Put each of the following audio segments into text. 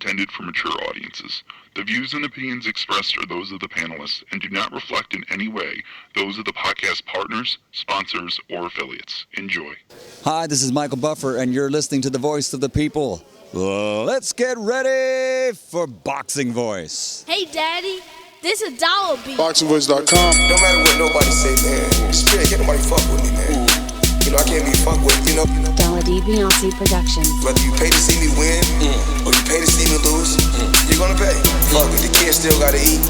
intended for mature audiences. The views and opinions expressed are those of the panelists and do not reflect in any way those of the podcast partners, sponsors, or affiliates. Enjoy. Hi, this is Michael Buffer, and you're listening to the Voice of the People. Let's get ready for Boxing Voice. Hey, Daddy, this is Dollar Beat. BoxingVoice.com. No matter what nobody say, man, spirit, can't nobody fuck with me, man. You know, I can't be fucked with, you know. Dollar D Beyonce Productions. Whether you pay to see me win or you pay to see me lose, you're gonna pay. Fuck it, the kids still gotta eat.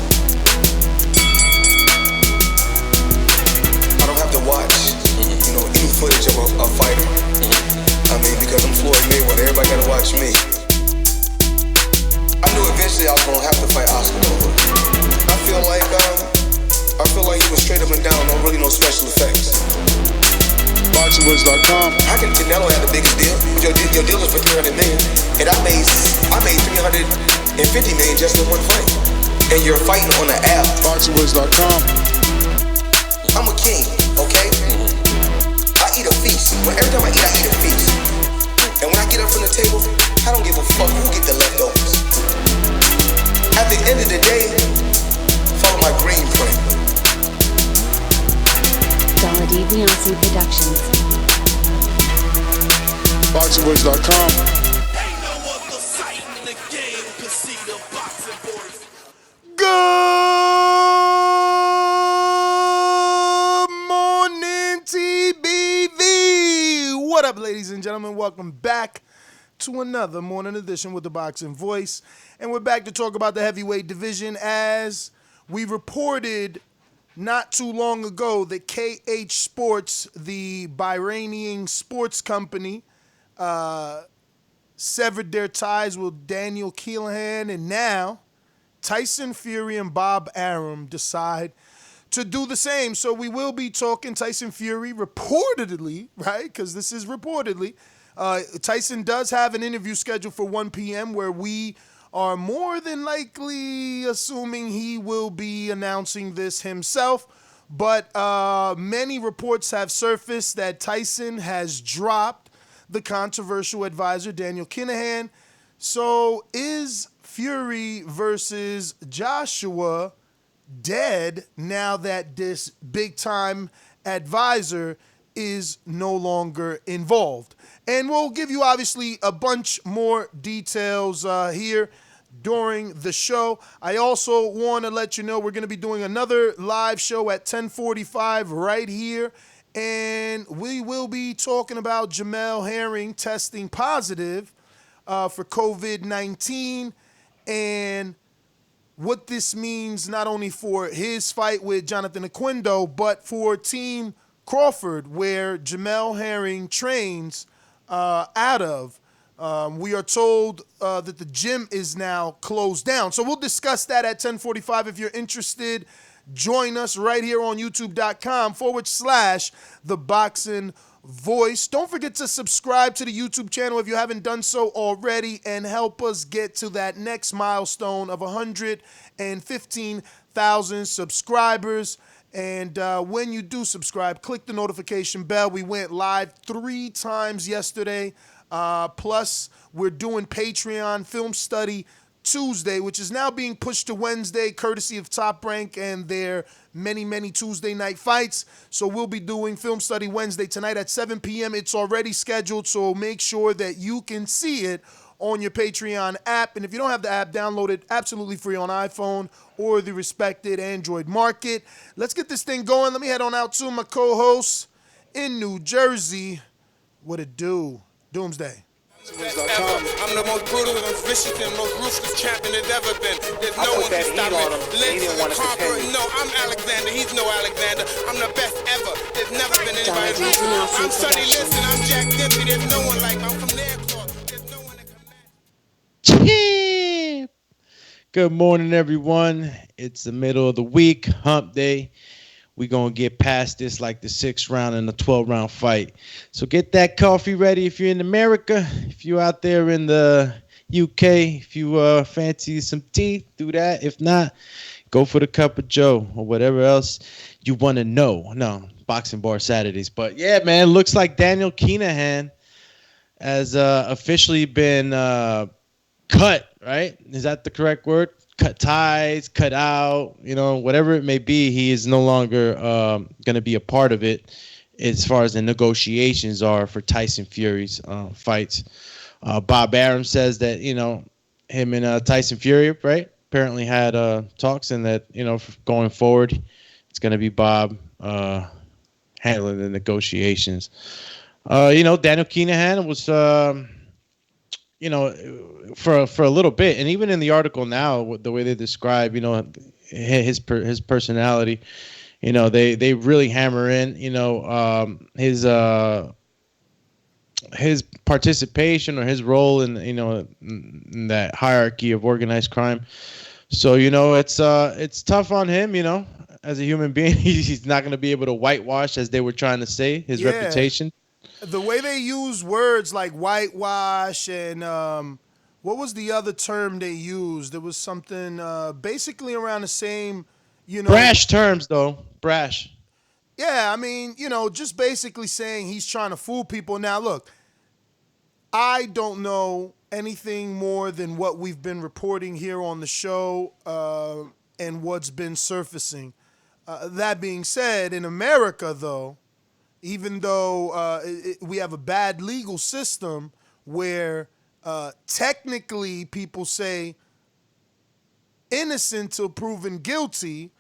I don't have to watch, you know, any footage of a fighter. I mean, because I'm Floyd Mayweather, everybody gotta watch me. I knew eventually I was gonna have to fight Oscar over. I feel like he was straight up and down, no special effects. BoxingVoice.com. How can Canelo have the biggest deal? Your deal is for $300 million, and I made $350 million just in one fight. And you're fighting on an app. BoxingVoice.com. I'm a king, okay? I eat a feast. Every time I eat a feast. And when I get up from the table, I don't give a fuck who get the leftovers. At the end of the day, follow my green print. Dollar D Beyonce Productions. BoxingVoice.com. Ain't no other sight in the game to see the boxing boys. Good morning, TBV. What up, ladies and gentlemen? Welcome back to another morning edition with the Boxing Voice. And we're back to talk about the heavyweight division as we reported not too long ago that KH Sports, the Bahraini sports company, severed their ties with Daniel Kinahan, and now Tyson Fury and Bob Arum decide to do the same. So we will be talking Tyson Fury reportedly, right? Because this is reportedly. Tyson does have an interview scheduled for 1 p.m. where we are more than likely assuming he will be announcing this himself. But many reports have surfaced that Tyson has dropped the controversial advisor, Daniel Kinahan. So is Fury versus Joshua dead now that this big-time advisor is no longer involved? And we'll give you, obviously, a bunch more details here during the show. I also want to let you know we're going to be doing another live show at 10:45 right here. And we will be talking about Jamel Herring testing positive for COVID-19 and what this means not only for his fight with Jonathan Oquendo, but for Team Crawford, where Jamel Herring trains out of. We are told that the gym is now closed down. So we'll discuss that at 10:45. If you're interested, join us right here on youtube.com/The Boxing Voice. Don't forget to subscribe to the YouTube channel if you haven't done so already and help us get to that next milestone of 115,000 subscribers. And when you do subscribe, click the notification bell. We went live 3 times yesterday. Plus, we're doing Patreon Film Study Tuesday, which is now being pushed to Wednesday, courtesy of Top Rank and their many Tuesday night fights. So we'll be doing Film Study Wednesday tonight at 7 p.m. It's already scheduled, so make sure that you can see it on your Patreon app. And if you don't have the app, download it absolutely free on iPhone or the respected Android market. Let's get this thing going. Let me head on out to my co-host in New Jersey. What it do? Doomsday. I'm the most brutal, most vicious, and most ruthless champion there's ever been. There's no one can stop me. Lynch the conqueror. No, I'm Alexander. He's no Alexander. I'm the best ever. There's never been anybody. I'm Sonny Liston. I'm Jack Dempsey. There's no one like me. I'm from Nairclaw. There's no one that can match. Good morning, everyone. It's the middle of the week, hump day. We're going to get past this like the 6th round and the 12-round fight. So get that coffee ready if you're in America. If you're out there in the UK, if you fancy some tea, do that. If not, go for the cup of joe or whatever else you want to know. No, Boxing Bar Saturdays. But, yeah, man, looks like Daniel Kinahan has officially been cut right? Is that the correct word? Cut ties, cut out, whatever it may be. He is no longer going to be a part of it as far as the negotiations are for Tyson Fury's fights. Bob Arum says that, him and Tyson Fury, right, apparently had talks, and that, going forward, it's going to be Bob handling the negotiations. Daniel Kinahan was, for a little bit, and even in the article now, the way they describe, his personality, they really hammer in, his participation or his role in that hierarchy of organized crime. So it's tough on him, as a human being. He's not going to be able to whitewash, as they were trying to say, his reputation. The way they use words like whitewash and what was the other term they used? There was something basically around the same, brash terms, though. Brash. Yeah, I mean, just basically saying he's trying to fool people. Now, look, I don't know anything more than what we've been reporting here on the show and what's been surfacing. That being said, in America, though, even though we have a bad legal system where technically people say innocent till proven guilty,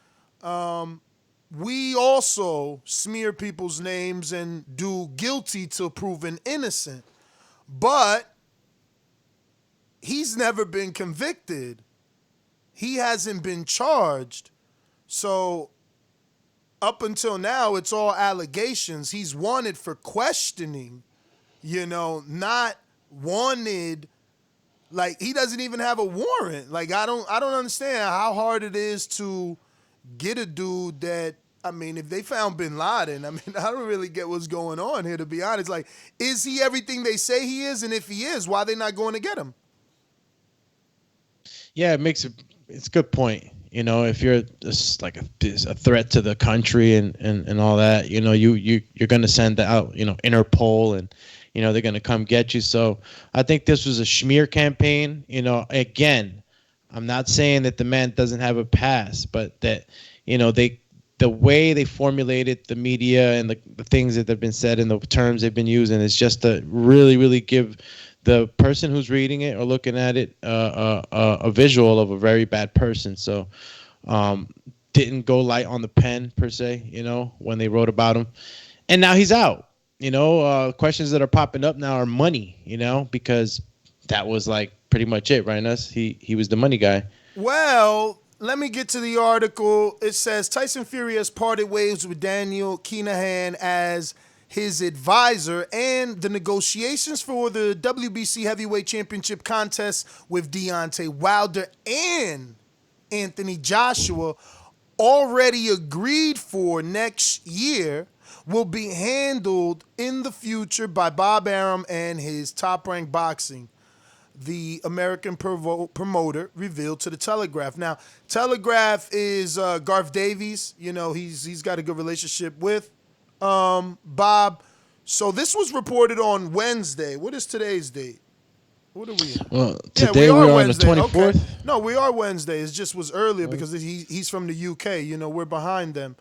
we also smear people's names and do guilty till proven innocent. But he's never been convicted. He hasn't been charged. So up until now, it's all allegations. He's wanted for questioning, not wanted. Like, he doesn't even have a warrant. Like, I don't understand how hard it is to get a dude that, I mean, if they found bin Laden, I mean, I don't really get what's going on here, to be honest. Like, is he everything they say he is? And if he is, why are they not going to get him? Yeah, it's a good point. If you're just like a threat to the country and all that, you're going to send out, Interpol, and, they're going to come get you. So I think this was a schmear campaign. Again, I'm not saying that the man doesn't have a past, but that, the way they formulated the media and the things that have been said and the terms they've been using is just to really, really give the person who's reading it or looking at it a visual of a very bad person. So didn't go light on the pen, per se, when they wrote about him. And now he's out. Questions that are popping up now are money, because that was like pretty much it, right, Nuss? He was the money guy. Well, let me get to the article. It says Tyson Fury has parted ways with Daniel Kinahan as his advisor, and the negotiations for the WBC Heavyweight Championship contest with Deontay Wilder and Anthony Joshua, already agreed for next year, will be handled in the future by Bob Arum and his Top Rank Boxing, the American promoter, revealed to the Telegraph. Now, Telegraph is Garth Davies. He's got a good relationship with Bob. So this was reported on Wednesday. What is today's date? What are we in? Well, today we are on the 24th. Okay. No, we are Wednesday. It just was earlier because he's from the UK. We're behind them.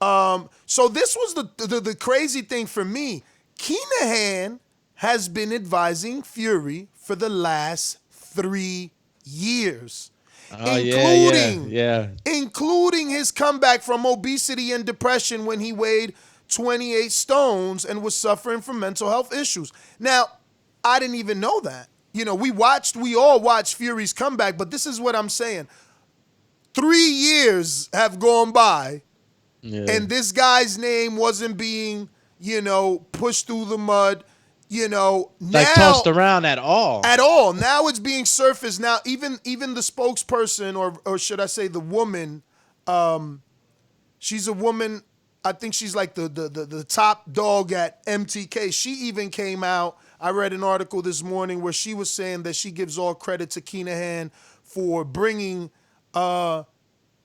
So this was the crazy thing for me. Kinahan has been advising Fury for the last 3 years. Including his comeback from obesity and depression when he weighed 28 stones and was suffering from mental health issues. Now, I didn't even know that. We all watched Fury's comeback, but this is what I'm saying. 3 years have gone by, and this guy's name wasn't being, pushed through the mud, now, tossed around at all. At all. Now it's being surfaced. Now, even the spokesperson, or should I say the woman, she's a woman, I think she's like the top dog at MTK. She even came out. I read an article this morning where she was saying that she gives all credit to Kinahan for bringing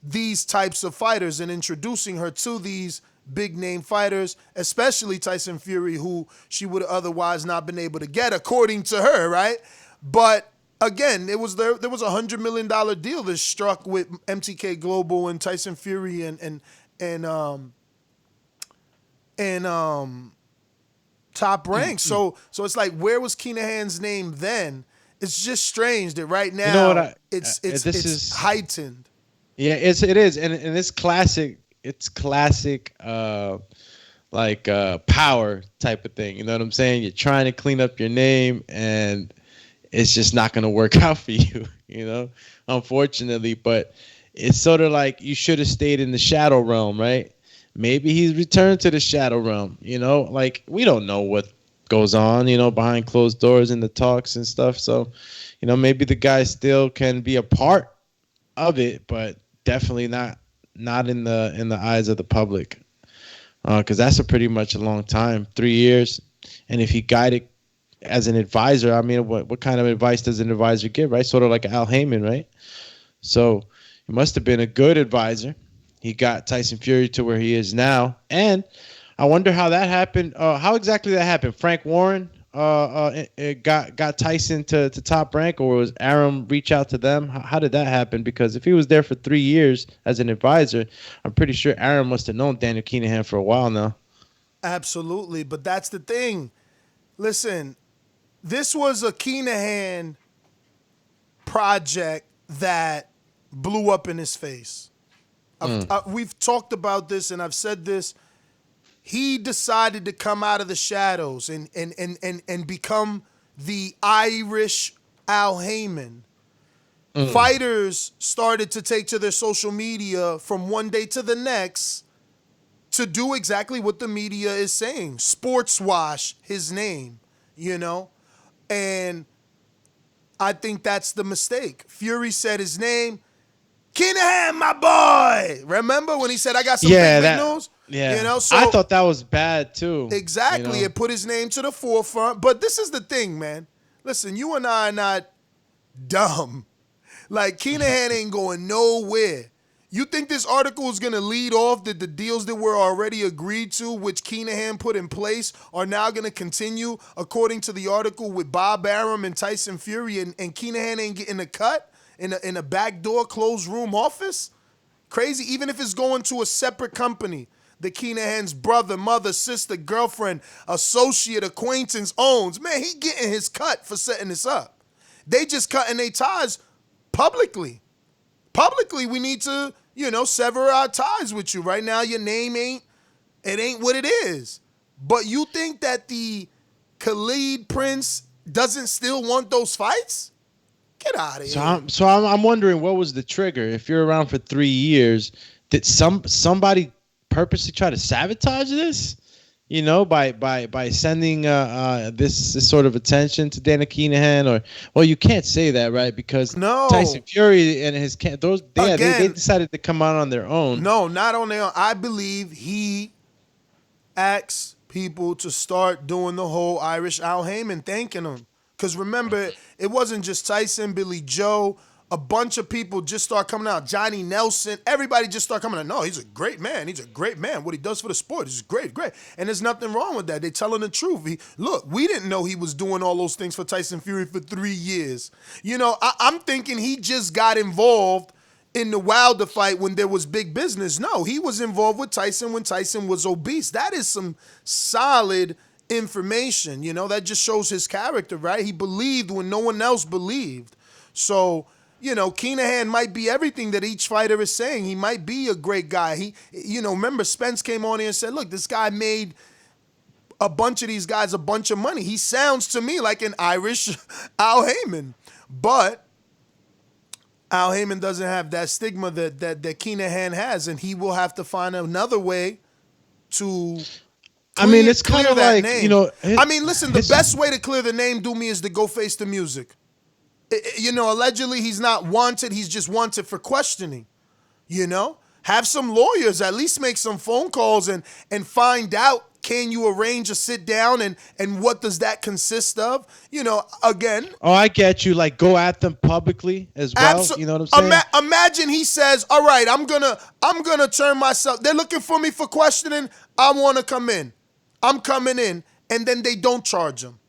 these types of fighters and introducing her to these big name fighters, especially Tyson Fury, who she would have otherwise not been able to get, according to her, right? But again, there was a $100 million deal that struck with MTK Global and Tyson Fury and Top Rank. So it's like, where was Kinahan's name then? It's just strange that right now, You know what? it's This is heightened. Yeah, it is, and it's classic. It's classic, power type of thing. You know what I'm saying? You're trying to clean up your name, and it's just not going to work out for you. You know, unfortunately, but it's sort of like you should have stayed in the shadow realm, right? Maybe he's returned to the shadow realm. You know, like we don't know what goes on, you know, behind closed doors in the talks and stuff. So, you know, maybe the guy still can be a part of it, but definitely not in the eyes of the public, because that's a pretty much a long time, 3 years. And if he guided as an advisor, I mean, what kind of advice does an advisor give, right? Sort of like Al Heyman, right? So he must have been a good advisor. He got Tyson Fury to where he is now, and I wonder how that happened. How exactly that happened? Frank Warren got Tyson to Top Rank, or was Arum reach out to them? How did that happen? Because if he was there for 3 years as an advisor, I'm pretty sure Arum must have known Daniel Kinahan for a while now. Absolutely, but that's the thing. Listen, this was a Kinahan project that blew up in his face. We've talked about this, and I've said this. He decided to come out of the shadows and become the Irish Al Heyman. Fighters started to take to their social media from one day to the next to do exactly what the media is saying. Sports wash his name, you know? And I think that's the mistake. Fury said his name. Kinahan, my boy. Remember when he said, I got some big news? Yeah. You know, so I thought that was bad too. Exactly. You know? It put his name to the forefront. But this is the thing, man. Listen, you and I are not dumb. Like, Kinahan ain't going nowhere. You think this article is going to lead off that the deals that were already agreed to, which Kinahan put in place, are now going to continue according to the article with Bob Arum and Tyson Fury, and Kinahan ain't getting a cut in a backdoor closed room office? Crazy. Even if it's going to a separate company that Kinahan's brother, mother, sister, girlfriend, associate, acquaintance owns, man, he getting his cut for setting this up. They just cutting their ties publicly. Publicly, we need to, you know, sever our ties with you. Right now, your name ain't what it is. But you think that the Khalid Prince doesn't still want those fights? Get out of here. So I'm wondering, what was the trigger? If you're around for 3 years, did somebody purposely try to sabotage this? You know, by sending this sort of attention to Daniel Kinahan, or well, you can't say that, right? Because Tyson Fury and his they decided to come out on their own. No, not on their own. I believe he asked people to start doing the whole Irish Al Heyman, thanking him. Because remember, it wasn't just Tyson, Billy Joe. A bunch of people just start coming out. Johnny Nelson, everybody just start coming out. No, he's a great man. He's a great man. What he does for the sport is great. And there's nothing wrong with that. They're telling the truth. Look, we didn't know he was doing all those things for Tyson Fury for 3 years. You know, I'm thinking he just got involved in the Wilder fight when there was big business. No, he was involved with Tyson when Tyson was obese. That is some solid information. You know, that just shows his character, right? He believed when no one else believed. So, you know, Kinahan might be everything that each fighter is saying. He might be a great guy. Remember Spence came on here and said, look, this guy made a bunch of these guys a bunch of money. He sounds to me like an Irish Al Heyman. But Al Heyman doesn't have that stigma that Kinahan has, and he will have to find another way to it's kind of like, name. You know. Listen, the best way to clear the name, do me, is to go face the music. You know, allegedly he's not wanted. He's just wanted for questioning, you know? Have some lawyers, at least make some phone calls and find out, can you arrange a sit down and what does that consist of? You know, again. Oh, I get you. Like, go at them publicly as well. You know what I'm saying? Imagine he says, all right, I'm gonna turn myself. They're looking for me for questioning. I want to come in. I'm coming in. And then they don't charge him.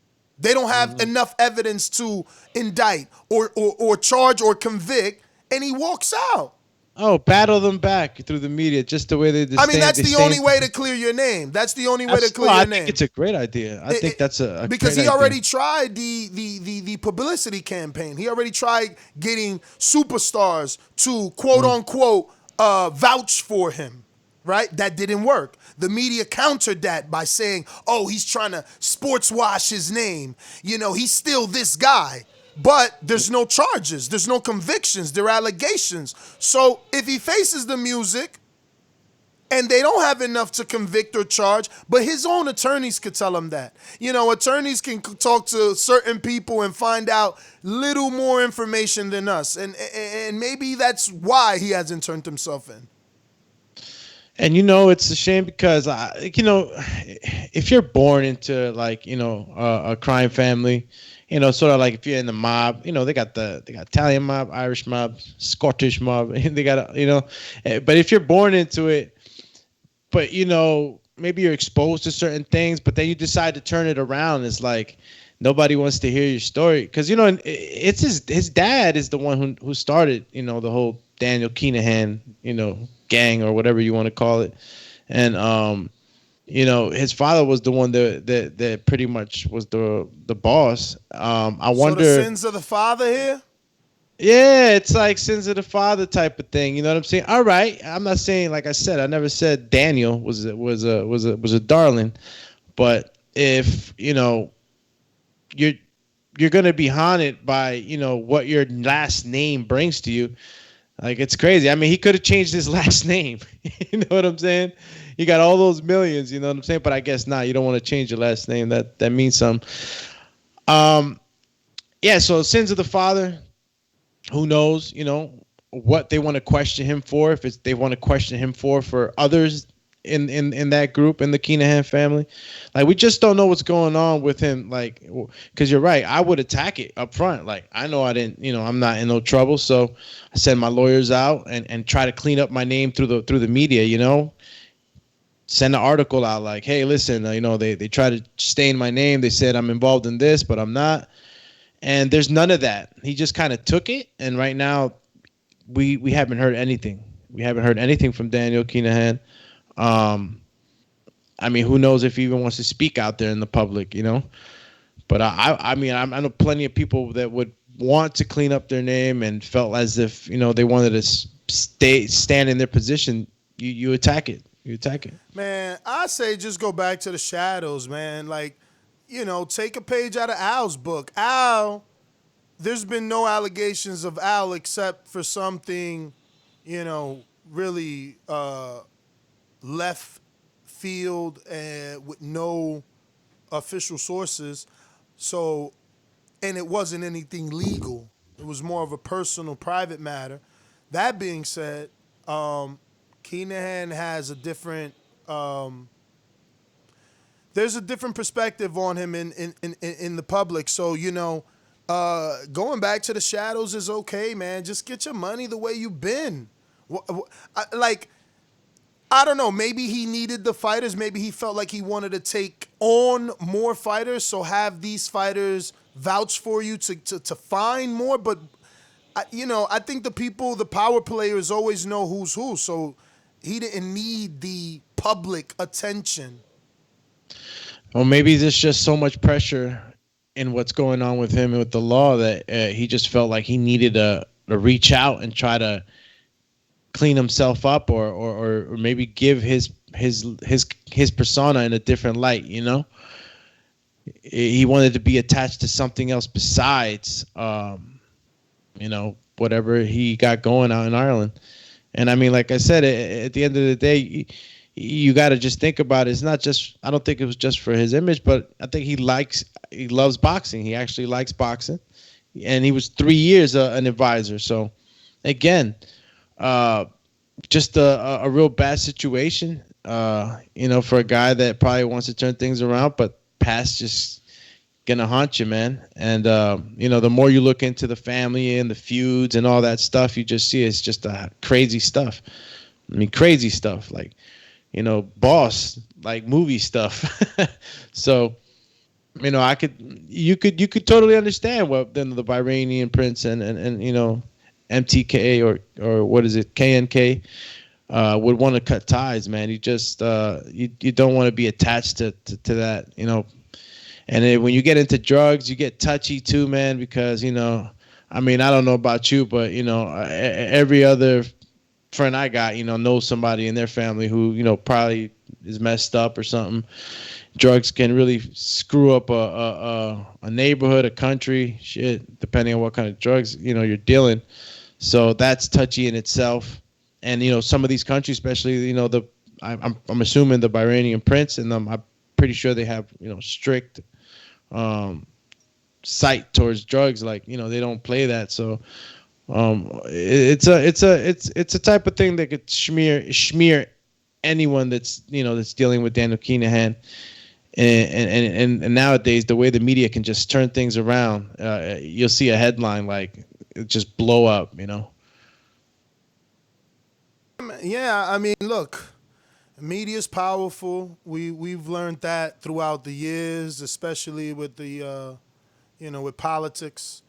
They don't have enough evidence to indict or charge or convict, and he walks out. Oh, battle them back through the media, just the way they. I mean, that's the only way to clear your name. That's the only way to clear your name. I think it's a great idea. I think that's a because great he already idea. tried the publicity campaign. He already tried getting superstars to quote unquote vouch for him. Right? That didn't work. The media countered that by saying, "Oh, he's trying to sports wash his name. You know, he's still this guy." But there's no charges. There's no convictions. There are allegations. So if he faces the music and they don't have enough to convict or charge, but his own attorneys could tell him that. You know, attorneys can talk to certain people and find out little more information than us. And maybe that's why he hasn't turned himself in. And you know, it's a shame because you know, if you're born into like, you know, a crime family, you know, sort of like if you're in the mob, you know, they got Italian mob, Irish mob, Scottish mob, they got, you know, but if you're born into it, but you know, maybe you're exposed to certain things, but then you decide to turn it around. It's like nobody wants to hear your story because, you know, it's his dad is the one who started, you know, the whole Daniel Kinahan, you know, gang or whatever you want to call it. And, you know, his father was the one that pretty much was the boss. I wonder. So the sins of the father here? Yeah, it's like sins of the father type of thing. You know what I'm saying? All right, I'm not saying, like I said, I never said Daniel was a darling, but if you know, you're gonna be haunted by, you know, what your last name brings to you. Like, it's crazy. I mean, he could have changed his last name. You know what I'm saying? He got all those millions, you know what I'm saying? But I guess not. You don't want to change your last name. That means something. Yeah, so sins of the father, who knows, you know, what they want to question him for, if it's they want to question him for others in that group, in the Kinahan family. Like, we just don't know what's going on with him, like, because you're right, I would attack it up front. Like, I know I didn't, you know, I'm not in no trouble, so I send my lawyers out and try to clean up my name through the media, you know. Send an article out like, hey, listen, you know, they try to stain my name. They said I'm involved in this, but I'm not. And there's none of that. He just kind of took it, and right now we haven't heard anything. We haven't heard anything from Daniel Kinahan. I mean, who knows if he even wants to speak out there in the public, you know? But I mean, I know plenty of people that would want to clean up their name and felt as if, you know, they wanted to stand in their position. You attack it. You attack it. Man, I say just go back to the shadows, man. Like, you know, take a page out of Al's book. Al, there's been no allegations of Al except for something, you know, really left field and with no official sources. So, and it wasn't anything legal. It was more of a personal, private matter. That being said, Kinahan has a different there's a different perspective on him in the public. So, you know, going back to the shadows is okay, man. Just get your money the way you've been. Like, I don't know. Maybe he needed the fighters. Maybe he felt like he wanted to take on more fighters. So have these fighters vouch for you to find more. But, you know, I think the power players always know who's who. So he didn't need the public attention. Well, maybe there's just so much pressure in what's going on with him and with the law that he just felt like he needed to reach out and try to clean himself up or maybe give his persona in a different light, you know? He wanted to be attached to something else besides, you know, whatever he got going out in Ireland. And I mean, like I said, at the end of the day, you got to just think about it. It's not just, I don't think it was just for his image, but I think he loves boxing. He actually likes boxing. And he was 3 years an advisor. So, again, just a real bad situation, you know, for a guy that probably wants to turn things around, but past just gonna haunt you, man. And you know, the more you look into the family and the feuds and all that stuff, you just see it's just crazy stuff. I mean, crazy stuff, like, you know, boss, like movie stuff. So you could totally understand what then the Bahrainian prince and MTK or what is it, KNK, would want to cut ties, man. You just you don't want to be attached to that, And then when you get into drugs, you get touchy too, man, because I mean, I don't know about you, but every other friend I got, knows somebody in their family who, probably is messed up or something. Drugs can really screw up a neighborhood, a country, shit, depending on what kind of drugs, you're dealing. So that's touchy in itself. And, some of these countries, especially, I'm assuming the Bahrainian prince and them, I'm pretty sure they have, strict sight towards drugs. Like, they don't play that. So it's a type of thing that could smear anyone that's dealing with Daniel Kinahan. And nowadays, the way the media can just turn things around, you'll see a headline like it just blow up. Yeah, I mean, look, media's powerful. We've learned that throughout the years, especially with the with politics.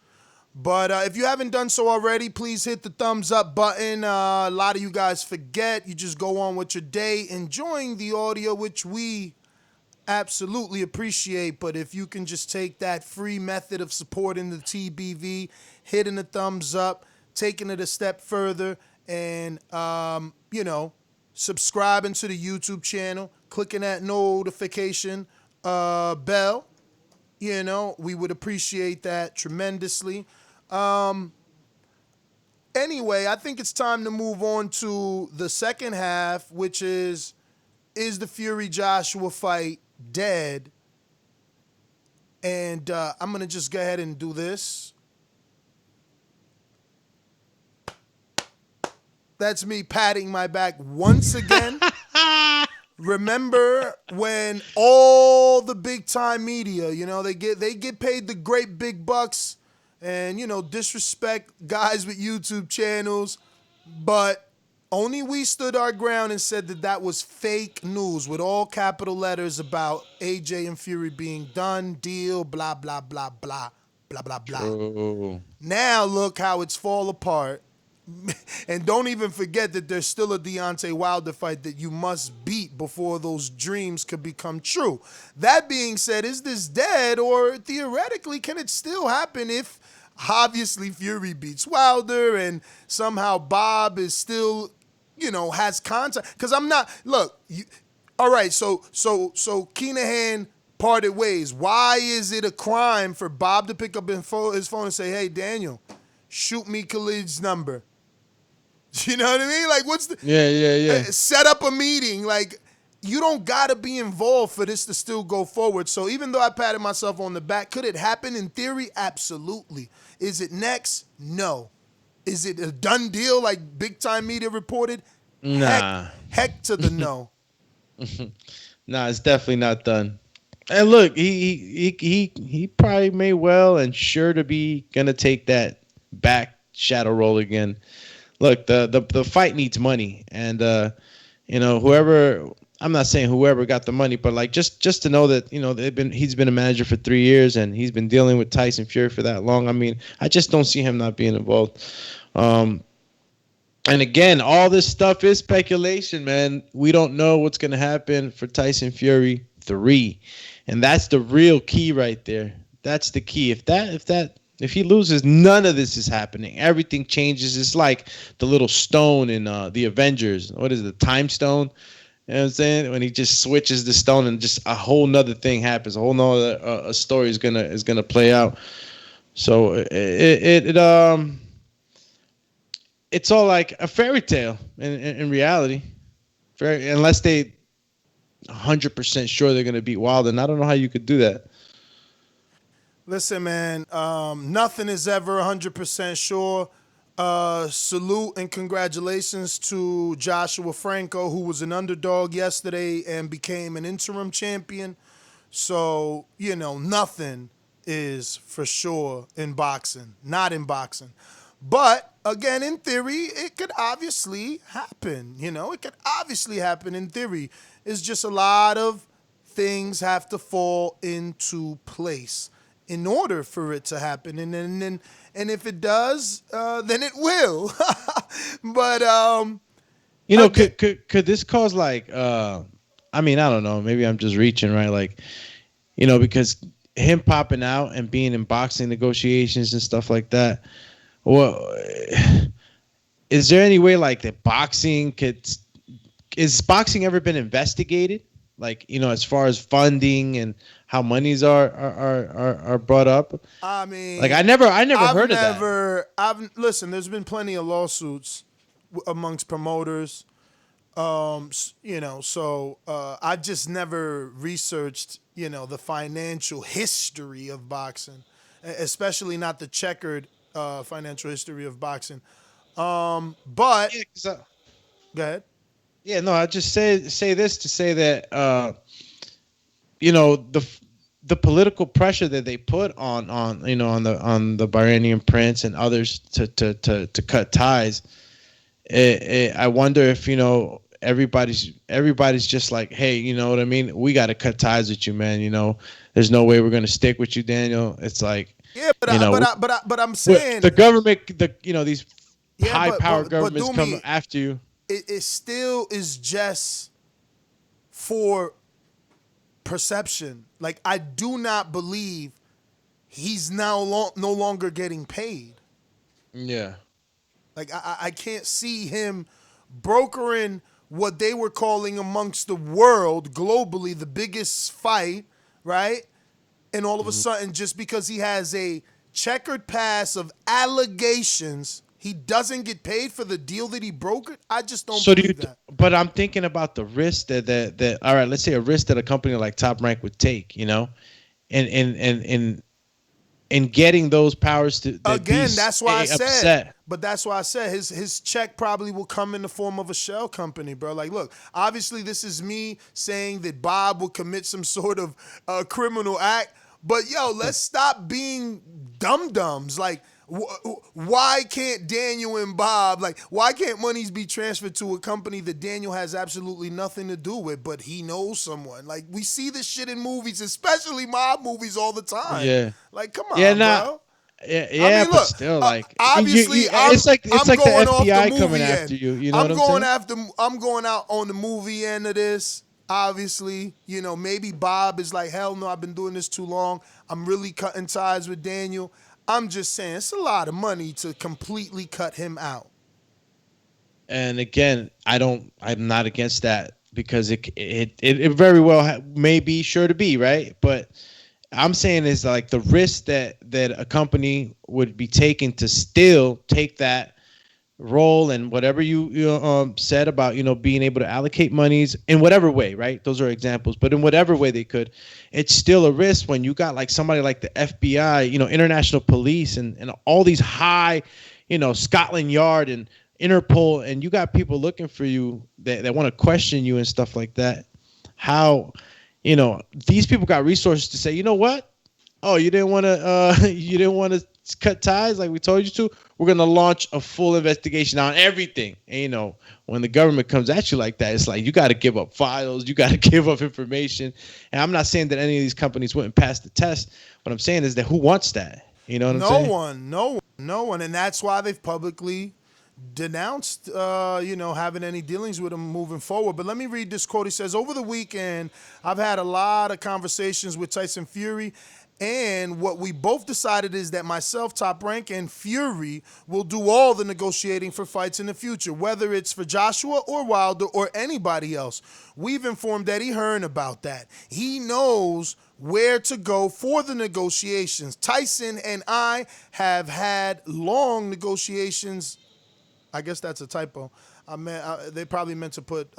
But if you haven't done so already, please hit the thumbs up button. A lot of you guys forget. You just go on with your day, enjoying the audio, which we absolutely appreciate. But if you can just take that free method of supporting the TBV, hitting the thumbs up, taking it a step further, and subscribing to the YouTube channel, clicking that notification bell, we would appreciate that tremendously. Anyway, I think it's time to move on to the second half, which is the Fury Joshua fight dead? And I'm going to just go ahead and do this. That's me patting my back once again. Remember when all the big time media, they get paid the great big bucks and, disrespect guys with YouTube channels, but only we stood our ground and said that was fake news with all capital letters about AJ and Fury being done, deal, blah, blah, blah, blah, blah, blah, blah. True. Now look how it's fall apart. And don't even forget that there's still a Deontay Wilder fight that you must beat before those dreams could become true. That being said, is this dead, or theoretically can it still happen if obviously Fury beats Wilder and somehow Bob is still, has contact? Because I'm not, look, all right, so Kinahan parted ways. Why is it a crime for Bob to pick up his phone and say, hey, Daniel, shoot me Khalid's number? You know what I mean? Like, what's the... Yeah. Set up a meeting. Like, you don't got to be involved for this to still go forward. So even though I patted myself on the back, could it happen in theory? Absolutely. Is it next? No. Is it a done deal like big time media reported? Nah. Heck to the no. Nah, it's definitely not done. And look, he probably may well and sure to be gonna take that back shadow role again. Look, the fight needs money, and whoever, I'm not saying whoever got the money, but like just to know that he's been a manager for 3 years and he's been dealing with Tyson Fury for that long. I mean, I just don't see him not being involved. And again, all this stuff is speculation, man. We don't know what's gonna happen for Tyson Fury 3, and that's the real key right there. That's the key. If he loses, none of this is happening. Everything changes. It's like the little stone in the Avengers. What is it, the time stone? You know what I'm saying? When he just switches the stone and just a whole nother thing happens. A whole nother a story is gonna play out. So it's all like a fairy tale in reality. Unless they 100% sure they're gonna beat Wilder, and I don't know how you could do that. Listen, man, nothing is ever 100% sure. Salute and congratulations to Joshua Franco, who was an underdog yesterday and became an interim champion. So, nothing is for sure in boxing, not in boxing. But, again, in theory, it could obviously happen. It could obviously happen in theory. It's just a lot of things have to fall into place in order for it to happen. And if it does, then it will. But could this cause like I mean, I don't know, maybe I'm just reaching, right? Like, because him popping out and being in boxing negotiations and stuff like that. Well, is there any way like that is boxing ever been investigated? Like, as far as funding and how monies are brought up. I mean, like I never heard of that. Listen, there's been plenty of lawsuits amongst promoters. So I just never researched, the financial history of boxing, especially not the checkered financial history of boxing. But go ahead. Yeah, no, I just say this to say that the political pressure that they put on the Bahraini prince and others to cut ties. I wonder if everybody's just like, hey, you know what I mean? We got to cut ties with you, man. There's no way we're gonna stick with you, Daniel. It's like, but I'm saying the government, these Yeah, high-powered but governments Doomy, come after you. It still is just for perception. Like, I do not believe he's now no longer getting paid. Yeah. Like, I can't see him brokering what they were calling amongst the world globally the biggest fight, right? And all of a sudden, just because he has a checkered past of allegations, he doesn't get paid for the deal that he brokered? I just don't believe that. But I'm thinking about the risk that all right, let's say a risk that a company like Top Rank would take, and getting those powers to again, that's why I upset. said. But that's why I said his check probably will come in the form of a shell company, bro. Like, look, obviously this is me saying that Bob will commit some sort of criminal act, but let's stop being dum-dums. Like, why can't Daniel and Bob, why can't monies be transferred to a company that Daniel has absolutely nothing to do with, but he knows someone? Like, we see this shit in movies, especially mob movies, all the time. Yeah. Like, come on, bro. Yeah, I mean, but look, still, like, obviously, it's like I'm the going off FBI the coming movie after end. you. You know what I'm saying? I'm going out on the movie end of this. Obviously, maybe Bob is like, hell no, I've been doing this too long. I'm really cutting ties with Daniel. I'm just saying, it's a lot of money to completely cut him out. And again, I'm not against that because it very well may be sure to be right, but I'm saying is like the risk that a company would be taking to still take that role and whatever you said about being able to allocate monies in whatever way, right? Those are examples, but in whatever way they could, it's still a risk when you got like somebody like the FBI, international police and all these high, Scotland Yard and Interpol, and you got people looking for you that want to question you and stuff like that. How these people got resources to say, you know what? Oh, you didn't want to cut ties like we told you to. We're gonna launch a full investigation on everything. And when the government comes at you like that, it's like you got to give up files, you got to give up information. And I'm not saying that any of these companies wouldn't pass the test. What I'm saying is that who wants that? You know what I'm saying? No one, and that's why they've publicly denounced, having any dealings with him moving forward. But let me read this quote. He says, over the weekend, I've had a lot of conversations with Tyson Fury, and what we both decided is that myself, Top Rank, and Fury will do all the negotiating for fights in the future, whether it's for Joshua or Wilder or anybody else. We've informed Eddie Hearn about that. He knows where to go for the negotiations. Tyson and I have had long negotiations. I guess that's a typo. They probably meant to put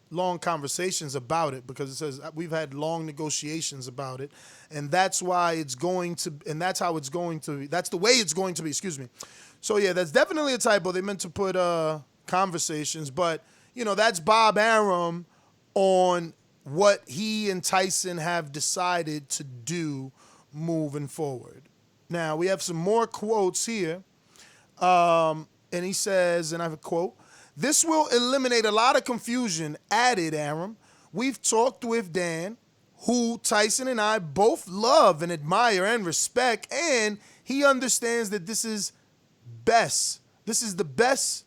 long conversations about it, because it says we've had long negotiations about it, and that's why it's going to, and that's how it's going to be. That's the way it's going to be. Excuse me. So yeah, that's definitely a typo. They meant to put conversations, but that's Bob Arum on what he and Tyson have decided to do moving forward. Now we have some more quotes here. And he says, and I have a quote, "This will eliminate a lot of confusion," added Arum. "We've talked with Dan, who Tyson and I both love and admire and respect, and he understands that this is best. This is the best.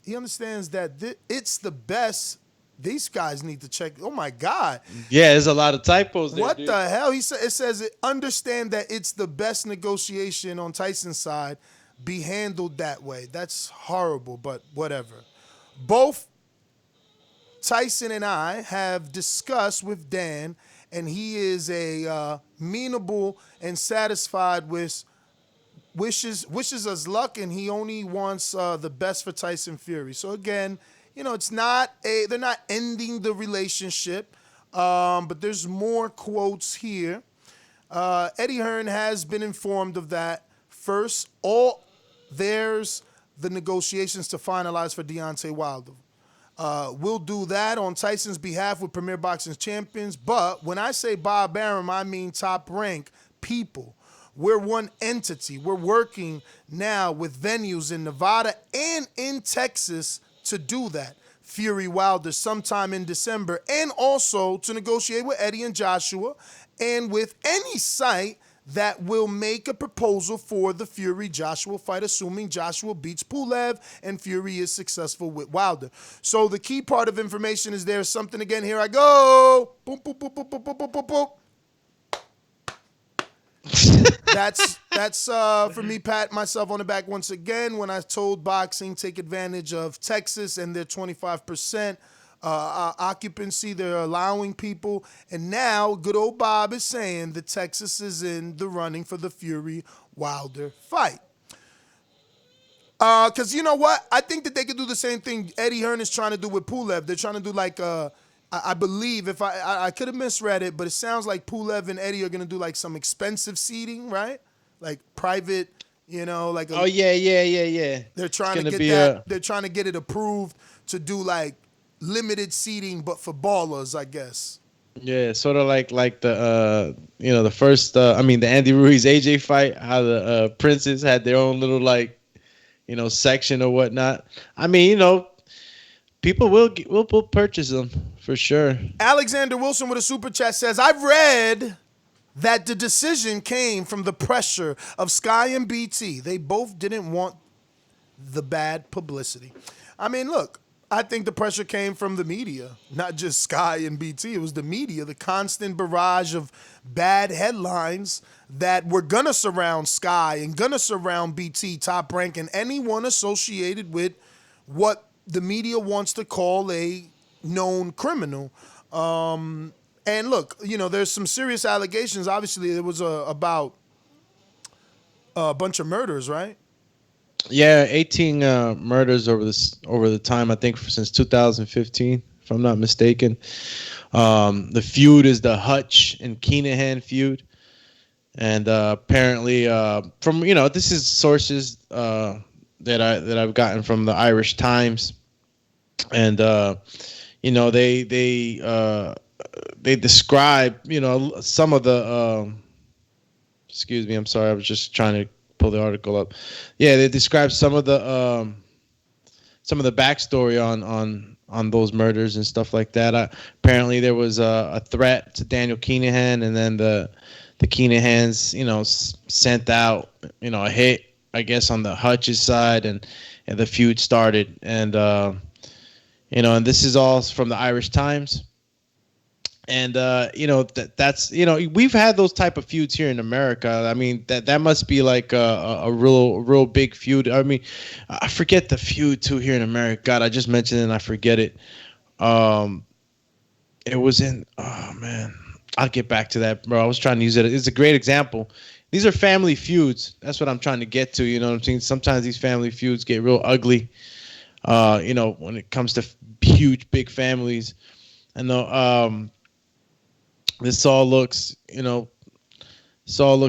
He understands that it's the best. These guys need to check. Oh my God. Yeah, there's a lot of typos there. What dude. the hell? It says understand that it's the best negotiation on Tyson's side be handled that way. That's horrible, but whatever. Both Tyson and I have discussed with Dan, and he is amenable and satisfied with wishes us luck, and he only wants the best for Tyson Fury. So again, it's not they're not ending the relationship, but there's more quotes here. Eddie Hearn has been informed of that. First, there's the negotiations to finalize for Deontay Wilder. We'll do that on Tyson's behalf with Premier Boxing Champions, but when I say Bob Arum, I mean top rank people. We're one entity. We're working now with venues in Nevada and in Texas to do that. Fury Wilder sometime in December, and also to negotiate with Eddie and Joshua, and with any site that will make a proposal for the Fury-Joshua fight, assuming Joshua beats Pulev and Fury is successful with Wilder. So the key part of information is there's something again. Here I go. Boom, boom, boom, boom, boom, boom, boom, boom, boom. That's for me, pat myself on the back once again when I told boxing take advantage of Texas and their 25% occupancy they're allowing people. And now good old Bob is saying that Texas is in the running for the Fury-Wilder fight. Because you know what? I think that they could do the same thing Eddie Hearn is trying to do with Pulev. They're trying to do like I believe, if I could have misread it, but it sounds like Pulev and Eddie are going to do like some expensive seating, right? Like private, like Oh yeah. They're trying to get that. They're trying to get it approved to do like limited seating, but for ballers, I guess. Yeah, sort of like the the first the Andy Ruiz AJ fight, how the Princes had their own little section or whatnot. People will purchase them for sure. Alexander Wilson with a super chat says, I've read that the decision came from the pressure of Sky and BT. They both didn't want the bad publicity. Look, I think the pressure came from the media, not just Sky and BT. It was the media, the constant barrage of bad headlines that were going to surround Sky and going to surround BT, Top Rank, and anyone associated with what the media wants to call a known criminal. And look, there's some serious allegations. Obviously, it was about a bunch of murders, right? Yeah, 18 murders over the time, I think, since 2015, if I'm not mistaken. The feud is the Hutch and Kinahan feud. And apparently, from this is sources that I've gotten from the Irish Times, and they describe some of the excuse me, I'm sorry, I was just trying to pull the article up. Yeah, they describe some of the backstory on those murders and stuff like that. Apparently there was a threat to Daniel Kinahan, and then the Kinahans sent out a hit, I guess, on the Hutch's side, and the feud started. And and this is all from the Irish Times. And that's we've had those type of feuds here in America. That must be like a real big feud. I forget the feud too here in America. God, I just mentioned it and I forget it. It was in, oh man, I'll get back to that, bro. I was trying to use it. It's a great example. These are family feuds. That's what I'm trying to get to. You know what I'm saying? Sometimes these family feuds get real ugly. When it comes to huge, big families. And this all looks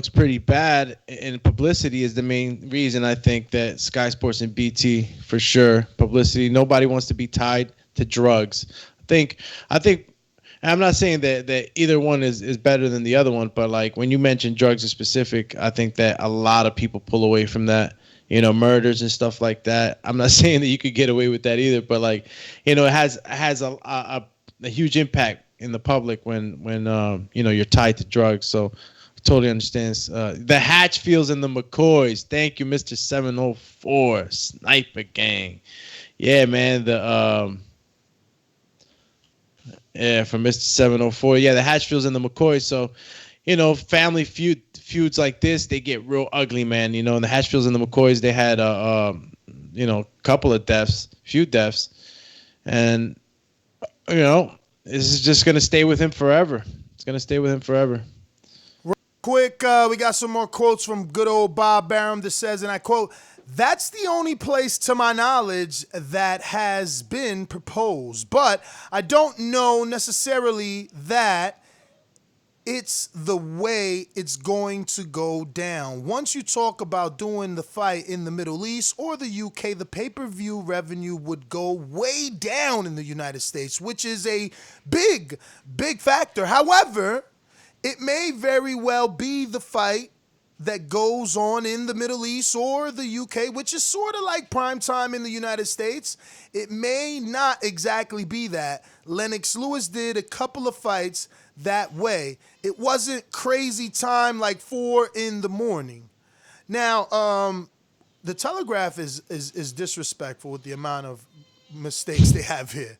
pretty bad, and publicity is the main reason, I think, that Sky Sports and BT, for sure, publicity. Nobody wants to be tied to drugs. I think I'm not saying that either one is better than the other one, but like when you mention drugs in specific, I think that a lot of people pull away from that. Murders and stuff like that. I'm not saying that you could get away with that either, but it has a huge impact in the public when you're tied to drugs. So totally understands. The Hatchfields and the McCoys. Thank you, Mr. 704 Sniper Gang. Yeah, man. From Mr. 704. Yeah, the Hatchfields and the McCoys. So, family feuds like this, they get real ugly, man. And the Hatchfields and the McCoys, they had couple of deaths, few deaths, and this is just gonna stay with him forever. It's gonna stay with him forever. Quick, we got some more quotes from good old Bob Barham that says, and I quote, "That's the only place to my knowledge that has been proposed, but I don't know necessarily that it's the way it's going to go down. Once you talk about doing the fight in the Middle East or the UK, the pay-per-view revenue would go way down in the United States, which is a big, big factor. However, it may very well be the fight that goes on in the Middle East or the UK, which is sort of like prime time in the United States. It may not exactly be that. Lennox Lewis did a couple of fights that way. It wasn't crazy time like 4 a.m. Now, the Telegraph is disrespectful with the amount of mistakes they have here.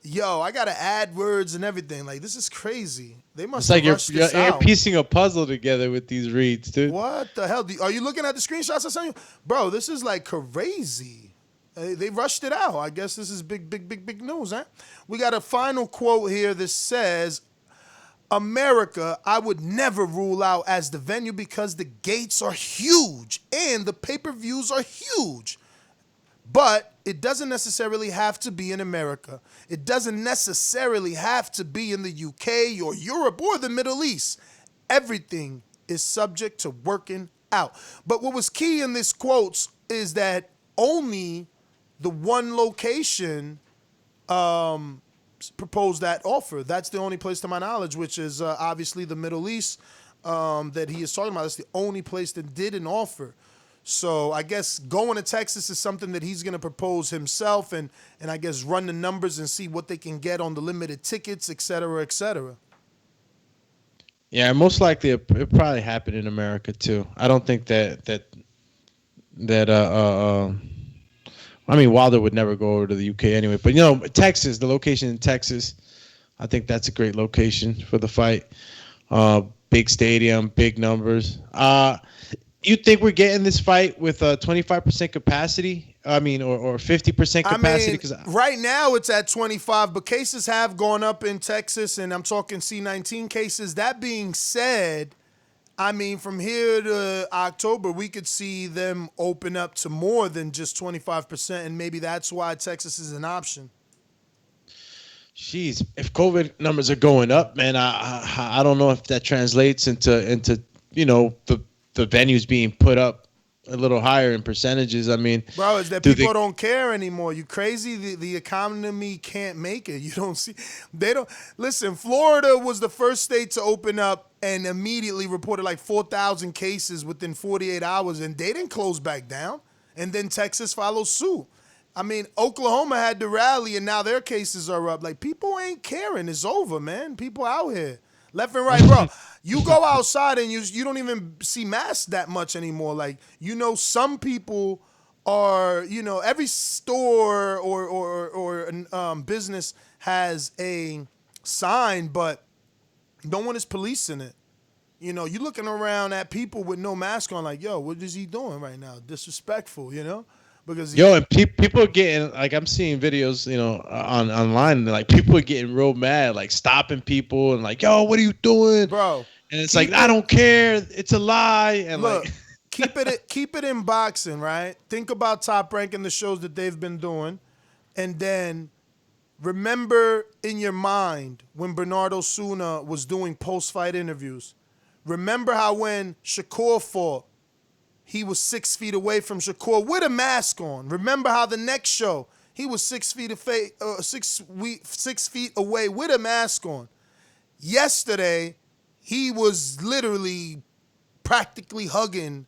Yo, I gotta add words and everything. Like, this is crazy. They must have rushed this out. You're piecing a puzzle together with these reads, dude. What the hell? Are you looking at the screenshots I sent you? Bro, this is like crazy. They rushed it out. I guess this is big news, huh? We got a final quote here that says, "America, I would never rule out as the venue because the gates are huge and the pay-per-views are huge. But it doesn't necessarily have to be in America. It doesn't necessarily have to be in the UK or Europe or the Middle East. Everything is subject to working out." But what was key in this quotes is that only the one location proposed that offer. That's the only place to my knowledge, which is obviously the Middle East that he is talking about. That's the only place that did an offer. So I guess going to Texas is something that he's going to propose himself and I guess run the numbers and see what they can get on the limited tickets, et cetera, et cetera. Yeah, most likely it probably happened in America too. I don't think that Wilder would never go over to the UK anyway. But Texas, the location in Texas, I think that's a great location for the fight. Big stadium, big numbers. You think we're getting this fight with a 25% capacity? Or 50% capacity? Because right now it's at 25, but cases have gone up in Texas, and I'm talking C19 cases. That being said, from here to October, we could see them open up to more than just 25%, and maybe that's why Texas is an option. Jeez, if COVID numbers are going up, man, I don't know if that translates into the venues being put up a little higher in percentages. Bro, it's that people don't care anymore. You crazy? The economy can't make it. You don't see. They don't listen. Florida was the first state to open up and immediately reported like 4,000 cases within 48 hours, and they didn't close back down. And then Texas followed suit. Oklahoma had to rally, and now their cases are up. Like, people ain't caring. It's over, man. People out here. Left and right, bro. You go outside and you don't even see masks that much anymore. Like, some people are, every store or business has a sign, but no one is policing it. You looking around at people with no mask on, like, yo, what is he doing right now? Disrespectful, Because and people are getting, like, I'm seeing videos, online, like, people are getting real mad, like, stopping people and like, yo, what are you doing, bro? And it's like, I don't care, it's a lie. And look, like, keep it in boxing, right? Think about Top Rank and the shows that they've been doing, and then remember in your mind when Bernardo Suna was doing post-fight interviews. Remember how when Shakur fought, he was 6 feet away from Shakur with a mask on. Remember how the next show, he was 6 feet away with a mask on. Yesterday, he was literally practically hugging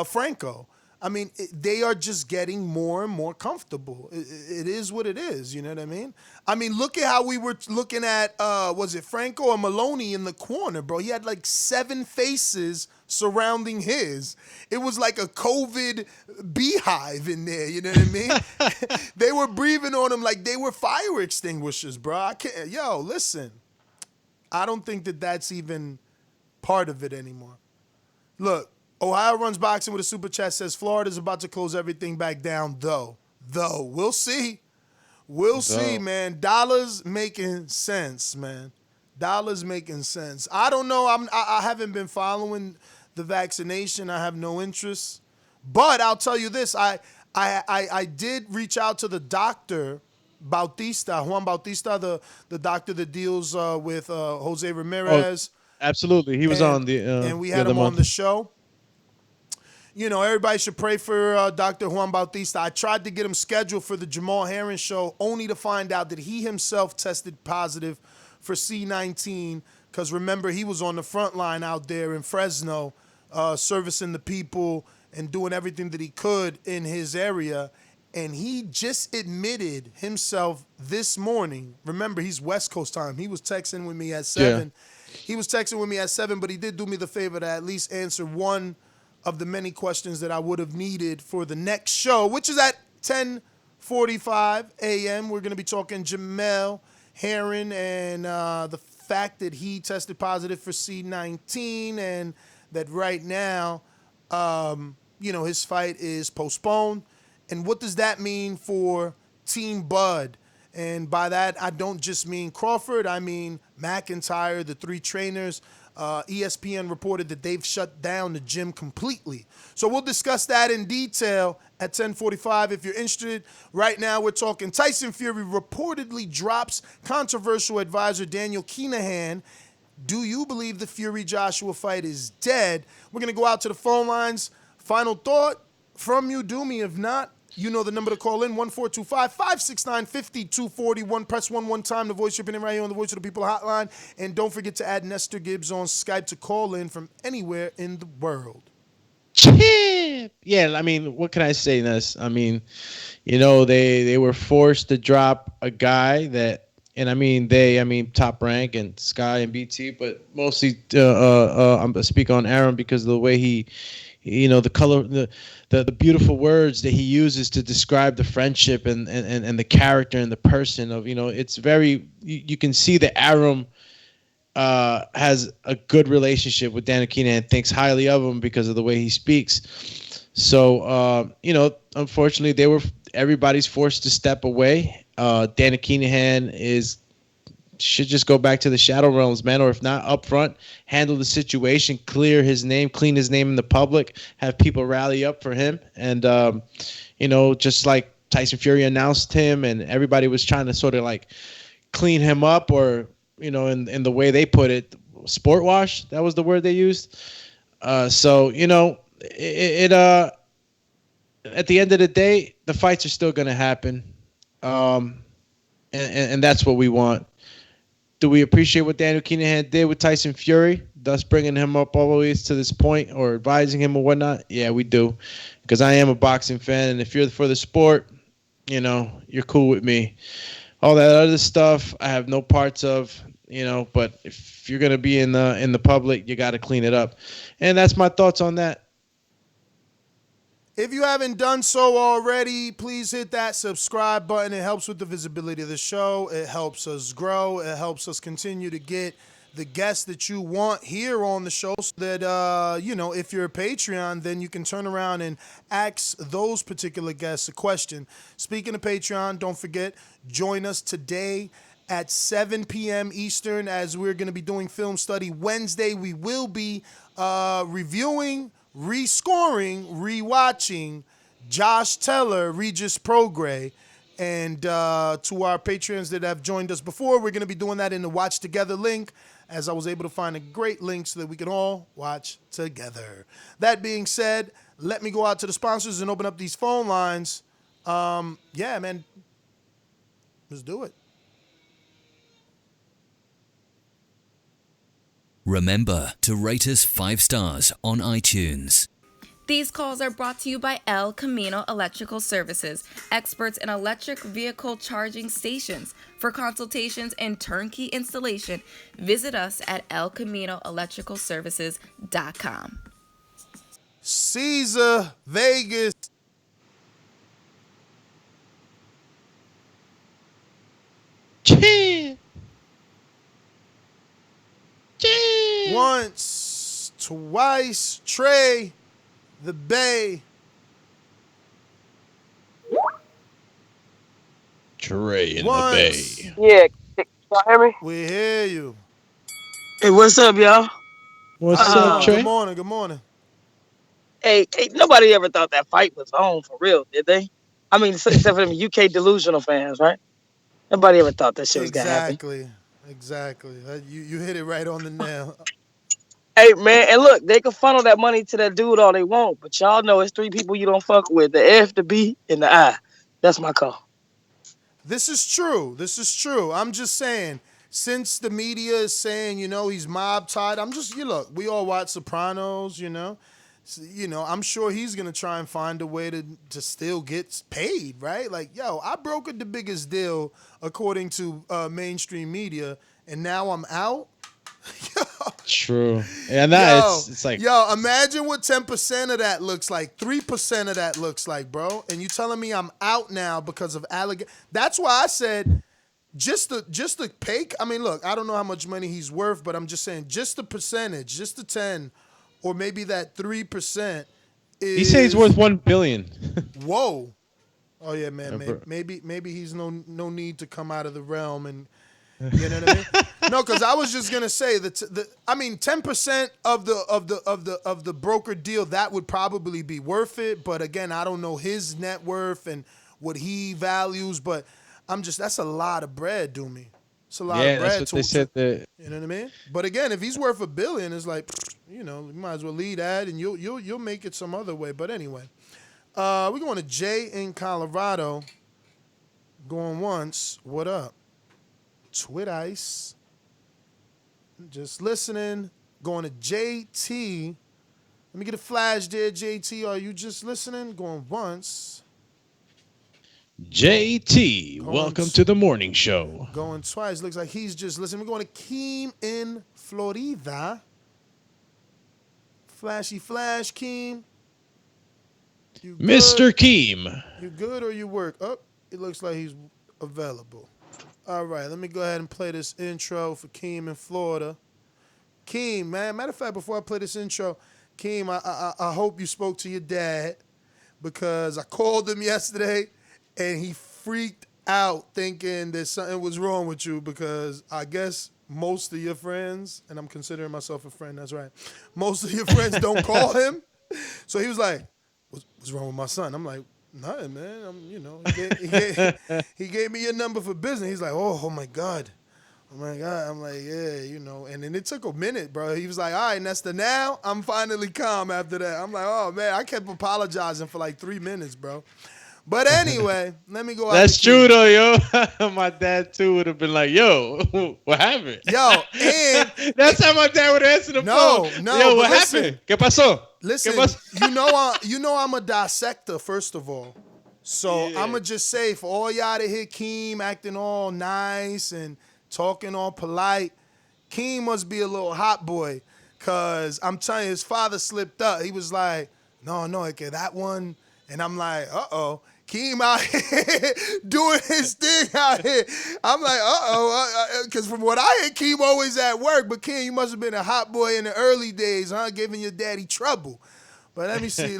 Franco. I mean, they are just getting more and more comfortable. It is what it is. You know what I mean? I mean, look at how we were looking at, was it Franco or Maloney in the corner, bro? He had like 7 faces surrounding his. It was like a COVID beehive in there. You know what I mean? They were breathing on him like they were fire extinguishers, bro. I can't. Yo, listen. I don't think that that's even part of it anymore. Look. Ohio Runs Boxing with a super chat says Florida's about to close everything back down, though. We'll see. We'll see, man. Dollars making sense, man. Dollars making sense. I don't know. I haven't been following the vaccination. I have no interest. But I'll tell you this. I did reach out to the doctor, Juan Bautista, the doctor that deals with Jose Ramirez. Oh, absolutely. He was on the and we had him on the show. You know, everybody should pray for Dr. Juan Bautista. I tried to get him scheduled for the Jamal Herron show, only to find out that he himself tested positive for C19. Because remember, he was on the front line out there in Fresno, servicing the people and doing everything that he could in his area. And he just admitted himself this morning. Remember, he's West Coast time. He was texting with me at 7. Yeah. He was texting with me at 7, but he did do me the favor to at least answer one of the many questions that I would have needed for the next show, which is at 10:45 a.m. We're going to be talking Jamel Herron and the fact that he tested positive for C19 and that right now, his fight is postponed. And what does that mean for Team Bud? And by that, I don't just mean Crawford. I mean McIntyre, the 3 trainers. ESPN reported that they've shut down the gym completely. So we'll discuss that in detail at 10:45. If you're interested, right now we're talking Tyson Fury reportedly drops controversial advisor Daniel Kinahan. Do you believe the Fury-Joshua fight is dead? We're going to go out to the phone lines. Final thought from you, do me. If not, you know the number to call in, 1-425-569-5241. Press 1 time to voice your opinion right here on the Voice of the People hotline. And don't forget to add Nestor Gibbs on Skype to call in from anywhere in the world. Yeah, I mean, what can I say, Ness? I mean, they were forced to drop a guy that, and I mean, Top Rank and Sky and BT, but mostly I'm speak on Aaron because of the way he the color, the beautiful words that he uses to describe the friendship and the character and the person of, it's very, you can see that Aram has a good relationship with Daniel Kinahan, thinks highly of him because of the way he speaks. So, unfortunately, everybody's forced to step away. Daniel Kinahan should just go back to the Shadow Realms, man, or if not, up front, handle the situation, clean his name in the public, have people rally up for him. And, just like Tyson Fury announced him and everybody was trying to sort of like clean him up or, in the way they put it, sport wash, that was the word they used. At the end of the day, the fights are still going to happen. And that's what we want. Do we appreciate what Daniel Kinahan did with Tyson Fury, thus bringing him up always to this point or advising him or whatnot? Yeah, we do. Because I am a boxing fan, and if you're for the sport, you're cool with me. All that other stuff, I have no parts of, but if you're going to be in the public, you got to clean it up. And that's my thoughts on that. If you haven't done so already, please hit that subscribe button. It helps with the visibility of the show. It helps us grow. It helps us continue to get the guests that you want here on the show so that, if you're a Patreon, then you can turn around and ask those particular guests a question. Speaking of Patreon, don't forget, join us today at 7 p.m. Eastern as we're going to be doing Film Study Wednesday. We will be reviewing, rescoring, rewatching Josh Teller, Regis Prograis. And to our patrons that have joined us before, we're going to be doing that in the Watch Together link, as I was able to find a great link so that we can all watch together. That being said, let me go out to the sponsors and open up these phone lines. Yeah, man. Let's do it. Remember to rate us 5 stars on iTunes. These calls are brought to you by El Camino Electrical Services, experts in electric vehicle charging stations. For consultations and turnkey installation, visit us at elcaminoelectricalservices.com. Caesar, Vegas. Chee. Once, twice, Trey, the Bay. Trey in Once. the Bay. Yeah, y'all hear me? We hear you. Hey, what's up, y'all? What's up, Trey? Good morning, good morning. Hey, nobody ever thought that fight was on for real, did they? I mean, except for them UK delusional fans, right? Nobody ever thought that shit was gonna happen. Exactly. You hit it right on the nail. Hey, man, and look, they can funnel that money to that dude all they want, but y'all know it's three people you don't fuck with: the F, the B, and the I. That's my call. This is true. I'm just saying, since the media is saying, he's mob tied, look, we all watch Sopranos, So, I'm sure he's going to try and find a way to still get paid, right? Like, yo, I brokered the biggest deal according to mainstream media, and now I'm out. True. And that it's like, yo, imagine what 10% of that looks like, 3% of that looks like, bro. And you telling me I'm out now because of allegation? That's why I said just the pay. I mean, look, I don't know how much money he's worth, but I'm just saying, just the percentage, just the 10, or maybe that 3%. He says he's worth $1 billion. Whoa. Oh yeah, man. Maybe he's no need to come out of the realm and. You know what I mean? No, because I was just gonna say that 10% of the broker deal, that would probably be worth it. But again, I don't know his net worth and what he values. But that's a lot of bread, Doomy. It's a lot of bread. That's what they said. You know what I mean? But again, if he's worth $1 billion, it's like, you might as well leave that, and you'll make it some other way. But anyway, we're going to Jay in Colorado. Going once. What up? Twit Ice. Just listening. Going to JT. Let me get a flash there, JT. Are you just listening? Going once. JT, welcome to the morning show. Going twice. Looks like he's just listening. We're going to Keem in Florida. Flashy flash, Keem. Mr. Keem. You good or you work? Oh, it looks like he's available. All right, let me go ahead and play this intro for Keem in Florida. Keem, man, matter of fact, before I play this intro, Keem, I hope you spoke to your dad, because I called him yesterday and he freaked out thinking that something was wrong with you, because I guess most of your friends, and I'm considering myself a friend, that's right, most of your friends don't call him. So he was like, what's wrong with my son? I'm like, nothing, man. He gave me your number for business. He's like, oh my God. I'm like, yeah, And then it took a minute, bro. He was like, all right, Nesta, now I'm finally calm after that. I'm like, oh, man, I kept apologizing for like 3 minutes, bro. But anyway, let me go out. That's true, though, yo. My dad, too, would have been like, yo, what happened? Yo, and that's how my dad would answer the phone. No, yo, what happened? ¿Qué pasó? Listen, you know I'm a dissector, first of all. So I'm going to just say, for all y'all to hear Keem acting all nice and talking all polite, Keem must be a little hot boy, because I'm telling you, his father slipped up. He was like, no, okay, that one. And I'm like, uh-oh. Keem out here doing his thing out here. I'm like, because from what I hear, Keem always at work. But Keem, you must have been a hot boy in the early days, huh? Giving your daddy trouble. But let me see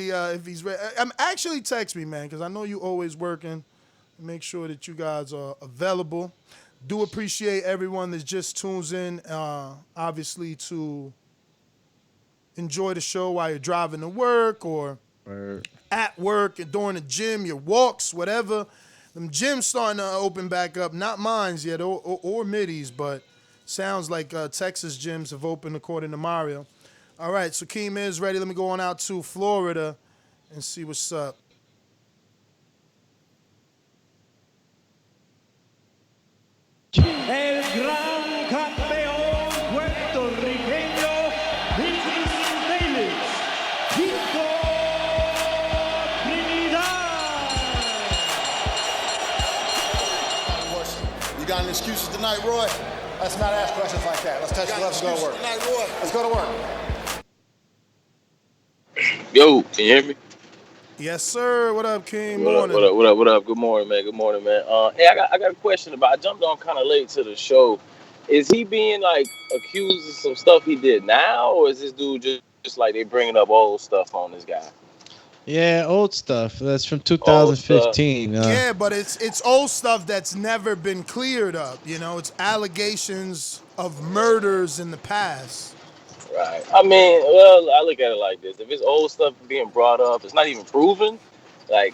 if he's ready. Actually, text me, man, because I know you always working. Make sure that you guys are available. Do appreciate everyone that just tunes in, obviously, to enjoy the show while you're driving to work or at work and during the gym, your walks, whatever. Them gyms starting to open back up. Not mine's yet or Middies, but sounds like Texas gyms have opened according to Mario. All right, so Keem is ready. Let me go on out to Florida and see what's up. El gran campeón puertorriqueño, this is Davis, Chico We got any excuses tonight, Roy? Let's not ask questions like that. Let's touch gloves and go to work. Let's go to work. Yo, can you hear me? Yes, sir. What up, King? What up? Morning. What up? What up? What up? Good morning, man. Good morning, man. Hey, I got a question about. I jumped on kind of late to the show. Is he being like accused of some stuff he did now, or is this dude just like they bringing up old stuff on this guy? Yeah, old stuff. That's from Old stuff. 2015. Yeah, but it's old stuff that's never been cleared up. You know, it's allegations of murders in the past. Right. I mean, well, I look at it like this: if it's old stuff being brought up, it's not even proven. Like,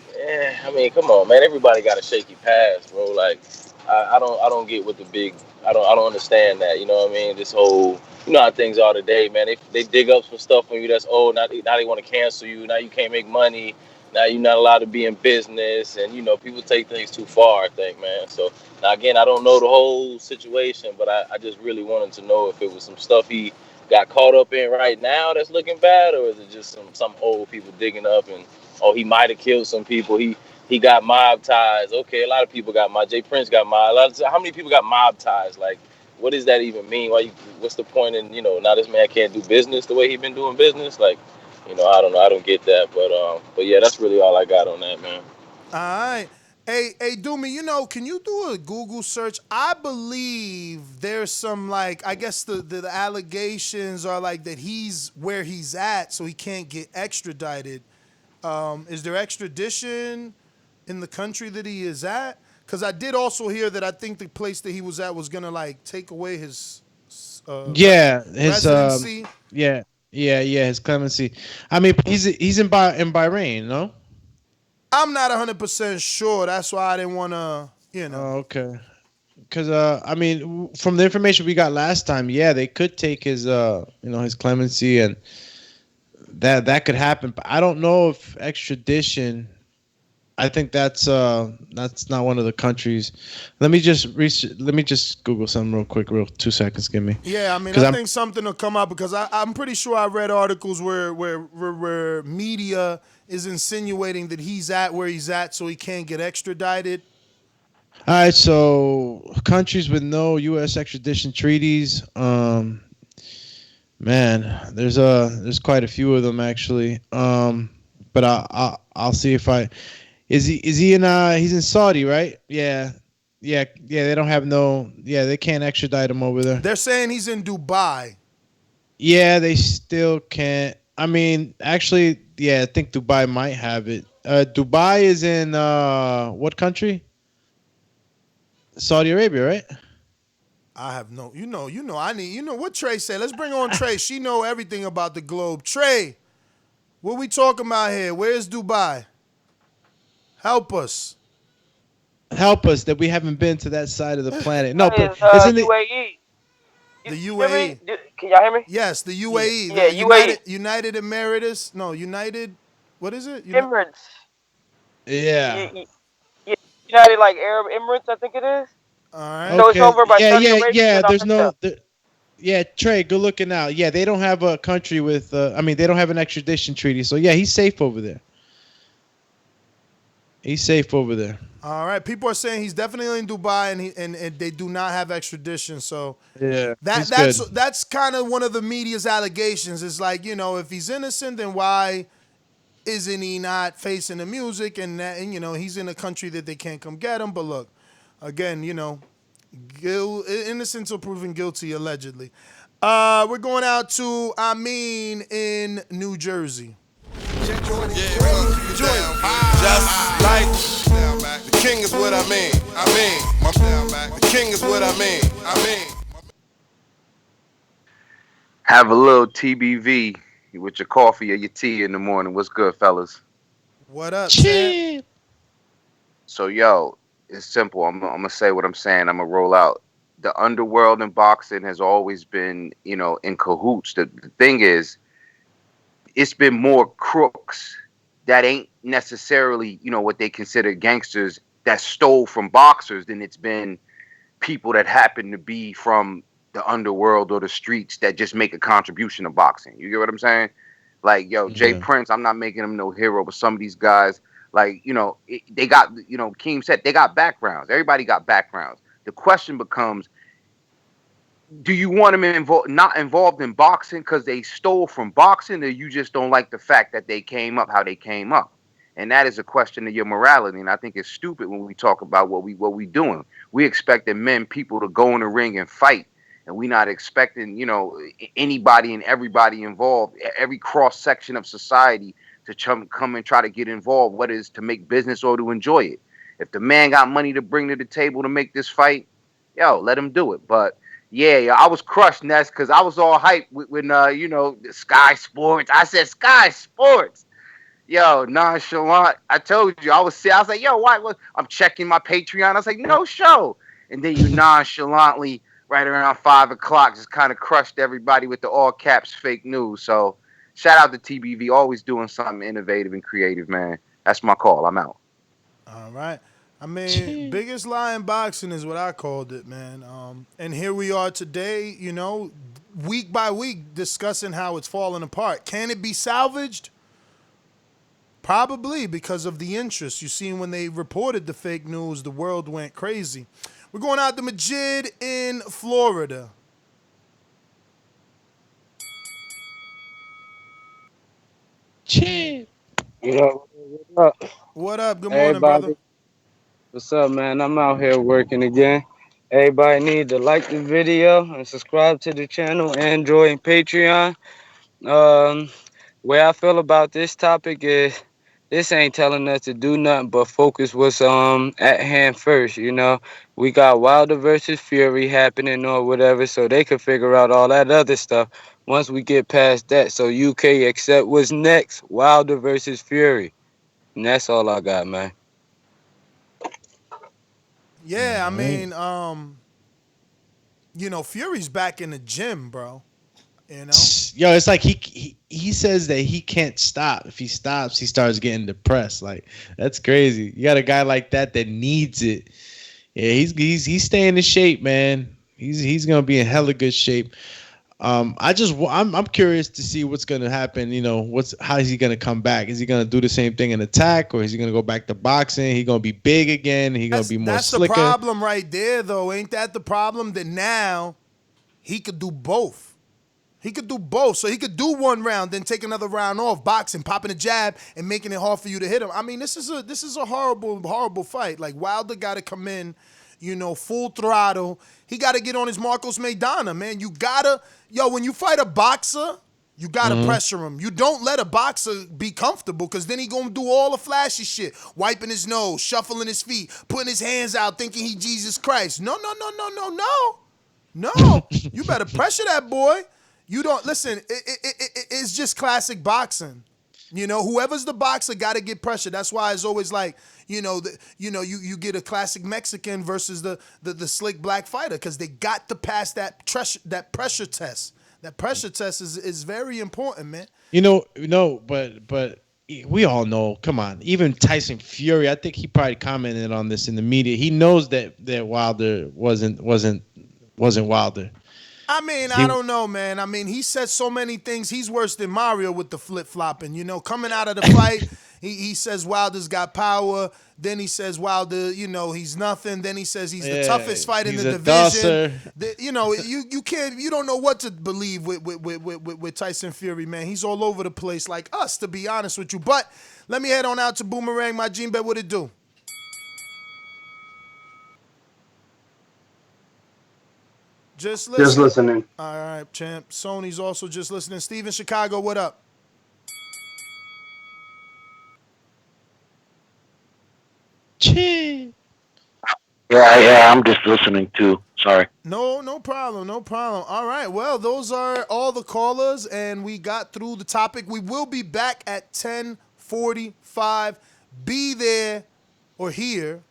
I mean, come on, man. Everybody got a shaky past, bro. Like, I don't get what the big. I don't understand that. You know what I mean? This whole, you know how things are today, man. They dig up some stuff on you that's old. Now they want to cancel you. Now you can't make money. Now you're not allowed to be in business, and you know people take things too far. I think, man. So now again, I don't know the whole situation, but I just really wanted to know if it was some stuff he got caught up in right now that's looking bad, or is it just some old people digging up and oh he might have killed some people. He got mob ties. Okay, a lot of people got mob. Jay Prince got mob. How many people got mob ties? Like, what does that even mean? What's the point in now this man can't do business the way he been doing business? Like, I don't know. I don't get that. But yeah, that's really all I got on that, man. All right. Hey, Doomy, can you do a Google search? I believe there's some, like, I guess the allegations are like that he's where he's at, so he can't get extradited. Is there extradition in the country that he is at? Because I did also hear that I think the place that he was at was going to, like, take away his Yeah, his residency. yeah, his clemency. I mean, he's in Bahrain, no? I'm not 100% sure. That's why I didn't want to, Oh, okay. Because I mean, from the information we got last time, yeah, they could take his his clemency, and that could happen. But I don't know if extradition. I think that's not one of the countries. Let me just Google something real quick, 2 seconds. Give me. Yeah, I mean, I think something will come out because I'm pretty sure I read articles where media is insinuating that he's at where he's at, so he can't get extradited. All right, so countries with no U.S. extradition treaties. Man, there's quite a few of them actually. But I'll see if I. Is he in he's in Saudi, right? Yeah. They don't have they can't extradite him over there. They're saying he's in Dubai. Yeah, they still can't. I mean, actually, yeah, I think Dubai might have it. Dubai is in what country? Saudi Arabia, right? I have no, I need, what Trey said. Let's bring on Trey. She know everything about the globe. Trey, what we talking about here? Where's Dubai? Help us. Help us that we haven't been to that side of the planet. No, but isn't it UAE? The UAE. Can y'all hear me? Yes, the UAE. Yeah, UAE. United Emirates. No, United. What is it? Emirates. Yeah. United like Arab Emirates, I think it is. All right. So it's over by Saudi Arabia. Yeah. There's no. Yeah, Trey, good looking out. Yeah, they don't have a country with. They don't have an extradition treaty. So yeah, he's safe over there. He's safe over there. All right. People are saying he's definitely in Dubai, and they do not have extradition. So yeah, that's kind of one of the media's allegations. It's like, if he's innocent, then why isn't he not facing the music? And he's in a country that they can't come get him. But look, again, innocent until proven guilty, allegedly. We're going out to Amin in New Jersey. Just like the king is what I mean. The king is what I mean. Have a little TBV with your coffee or your tea in the morning. What's good, fellas? What up, Chip? So, yo, it's simple. I'm gonna say what I'm saying. I'm gonna roll out. The underworld in boxing has always been, in cahoots. The thing is, it's been more crooks that ain't necessarily, what they consider gangsters that stole from boxers than it's been people that happen to be from the underworld or the streets that just make a contribution to boxing. You get what I'm saying? Like, yo, Jay Prince, I'm not making him no hero, but some of these guys, like, they got, Keem said, they got backgrounds. Everybody got backgrounds. The question becomes, do you want them not involved in boxing because they stole from boxing, or you just don't like the fact that they came up how they came up? And that is a question of your morality. And I think it's stupid when we talk about what we doing. We expecting people to go in the ring and fight, and we not expecting, anybody and everybody involved, every cross section of society to come and try to get involved, whether it's to make business or to enjoy it. If the man got money to bring to the table to make this fight, let him do it. But yeah, I was crushed, Ness, because I was all hyped when Sky Sports. I said Sky Sports. Yo, nonchalant. I told you, I was like, yo, why? I'm checking my Patreon. I was like, no show. And then you nonchalantly, right around 5 o'clock, just kind of crushed everybody with the all caps fake news. So shout out to TBV, always doing something innovative and creative, man. That's my call. I'm out. All right. I mean, biggest lie in boxing is what I called it, man. And here we are today, week by week discussing how it's falling apart. Can it be salvaged? Probably, because of the interest. You seen when they reported the fake news, the world went crazy. We're going out to Majid in Florida. Chip. What up? What up? Good morning, brother. What's up, man? I'm out here working again. Everybody need to like the video and subscribe to the channel, Android and Patreon. Way I feel about this topic is this ain't telling us to do nothing but focus what's at hand first. We got Wilder versus Fury happening or whatever, so they can figure out all that other stuff once we get past that. So UK accept what's next, Wilder versus Fury. And that's all I got, man. Yeah, I mean, Fury's back in the gym, bro. Yo, it's like he says that he can't stop. If he stops, he starts getting depressed. Like, that's crazy. You got a guy like that needs it. Yeah, he's staying in shape, man. He's gonna be in hella good shape. I'm curious to see what's gonna happen. How is he gonna come back? Is he gonna do the same thing in attack, or is he gonna go back to boxing? He gonna be big again? He gonna be more slicker? That's the problem right there, though. Ain't that the problem? That now he could do both. He could do both. So he could do one round, then take another round off, boxing, popping a jab, and making it hard for you to hit him. I mean, this is a horrible, horrible fight. Like, Wilder got to come in, full throttle. He got to get on his Marcos Maidana, man. When you fight a boxer, you got to pressure him. You don't let a boxer be comfortable, because then he going to do all the flashy shit, wiping his nose, shuffling his feet, putting his hands out, thinking he Jesus Christ. No. You better pressure that boy. You don't listen. It's just classic boxing. Whoever's the boxer got to get pressure. That's why it's always like, you get a classic Mexican versus the slick black fighter, because they got to pass that pressure test. That pressure test is very important, man. But we all know. Come on, even Tyson Fury. I think he probably commented on this in the media. He knows that Wilder wasn't Wilder. I mean, I don't know, man. I mean, he said so many things. He's worse than Mario with the flip-flopping. Coming out of the fight, he says Wilder's got power. Then he says Wilder, he's nothing. Then he says he's the toughest fight in the division. You don't know what to believe with Tyson Fury, man. He's all over the place like us, to be honest with you. But let me head on out to Boomerang. My Gene Bet, what it do? Just listening. All right, champ. Sony's also just listening. Steven Chicago, what up? Yeah, I'm just listening too. Sorry. No problem. All right, well, those are all the callers, and we got through the topic. We will be back at 10:45. Be there or here.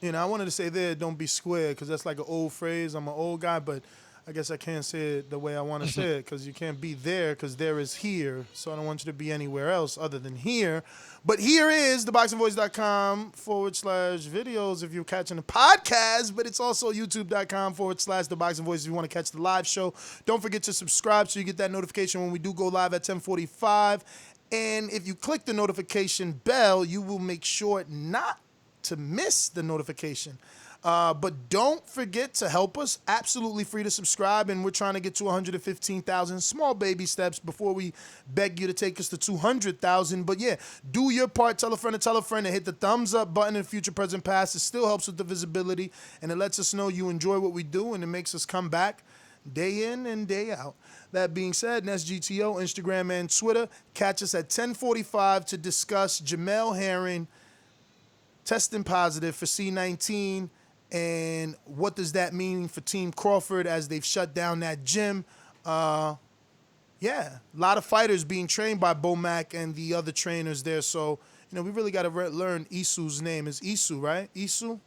I wanted to say there, don't be square, because that's like an old phrase. I'm an old guy, but I guess I can't say it the way I want to say it, because you can't be there, because there is here. So I don't want you to be anywhere else other than here. But here is theboxingvoice.com/videos if you're catching the podcast, but it's also youtube.com/theboxingvoice if you want to catch the live show. Don't forget to subscribe so you get that notification when we do go live at 10:45. And if you click the notification bell, you will make sure not to miss the notification. But don't forget to help us. Absolutely free to subscribe, and we're trying to get to 115,000 small baby steps before we beg you to take us to 200,000. But yeah, do your part. Tell a friend, and hit the thumbs up button in future, present, past. It still helps with the visibility, and it lets us know you enjoy what we do, and it makes us come back day in and day out. That being said, NSGTO, Instagram and Twitter. Catch us at 10:45 to discuss Jamel Herring testing positive for C19. And what does that mean for Team Crawford as they've shut down that gym? Yeah, a lot of fighters being trained by Bomac and the other trainers there. So, we really got to learn Isu's name. Is Isu, right? Isu?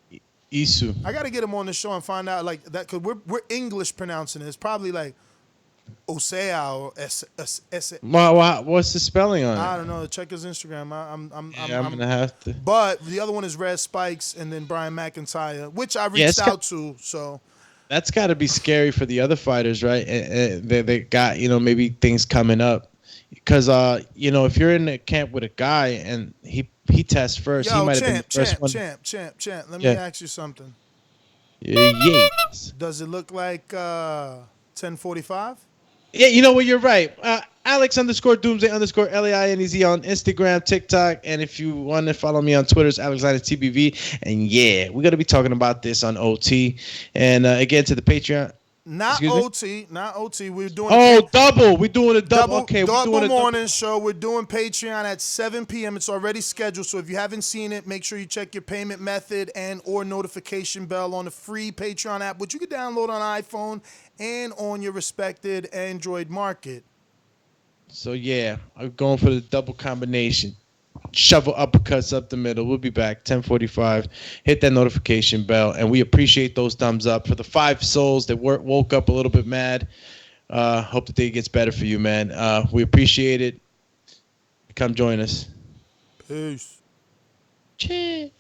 Isu. I got to get him on the show and find out like that, because we're English pronouncing it. It's probably like Osea or S. What's the spelling on it? I don't know. Check his Instagram. I'm gonna have to. But the other one is Red Spikes and then Brian McIntyre, which I reached out to. So that's got to be scary for the other fighters, right? They got maybe things coming up, because if you're in a camp with a guy and he tests first, he might have been the first one. Champ. Let me ask you something. Yeah. Does it look like 10:45? Yeah, you know what? You're right. Alex_Doomsday_LAINEZ on Instagram, TikTok, and if you want to follow me on Twitter, it's AlexLinusTBV. And yeah, we're gonna be talking about this on OT. And again, to the Patreon. Not OT. We're doing double. We're doing a double. Okay, we're doing a morning show. We're doing Patreon at 7 p.m. It's already scheduled. So if you haven't seen it, make sure you check your payment method and or notification bell on the free Patreon app, which you can download on iPhone and on your respected Android market. So yeah, I'm going for the double combination. Shovel uppercuts up the middle. We'll be back 10:45. Hit that notification bell, and we appreciate those thumbs up for the 5 souls that woke up a little bit mad. Hope the day gets better for you, man. We appreciate it. Come join us. Peace. Cheers.